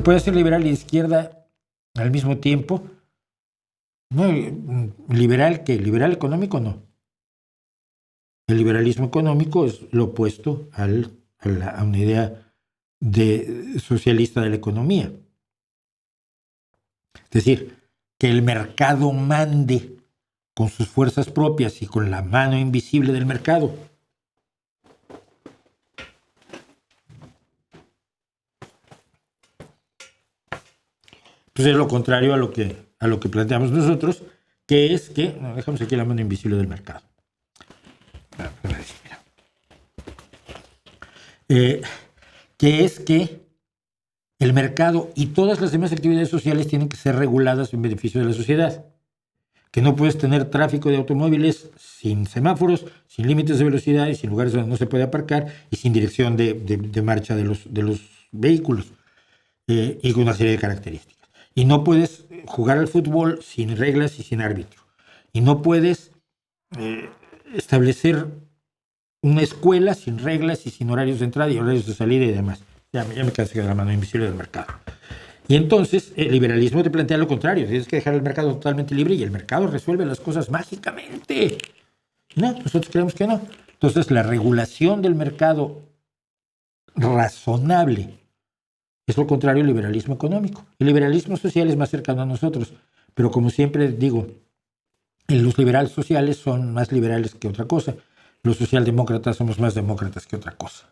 Se puede ser liberal y de izquierda al mismo tiempo. No, liberal, ¿qué? Liberal económico no. El liberalismo económico es lo opuesto a una idea socialista de la economía. Es decir, que el mercado mande con sus fuerzas propias y con la mano invisible del mercado. Pues es lo contrario a lo que planteamos nosotros, que es que, no, dejamos aquí la mano invisible del mercado. Que es que el mercado y todas las demás actividades sociales tienen que ser reguladas en beneficio de la sociedad. Que no puedes tener tráfico de automóviles sin semáforos, sin límites de velocidad y sin lugares donde no se puede aparcar y sin dirección de marcha de los vehículos y con una serie de características. Y no puedes jugar al fútbol sin reglas y sin árbitro. Y no puedes establecer una escuela sin reglas y sin horarios de entrada y horarios de salida y demás. Ya me cansé de la mano invisible del mercado. Y entonces el liberalismo te plantea lo contrario. Tienes que dejar el mercado totalmente libre y el mercado resuelve las cosas mágicamente. No, nosotros creemos que no. Entonces la regulación del mercado razonable es lo contrario al liberalismo económico. El liberalismo social es más cercano a nosotros, pero como siempre digo, los liberales sociales son más liberales que otra cosa. Los socialdemócratas somos más demócratas que otra cosa.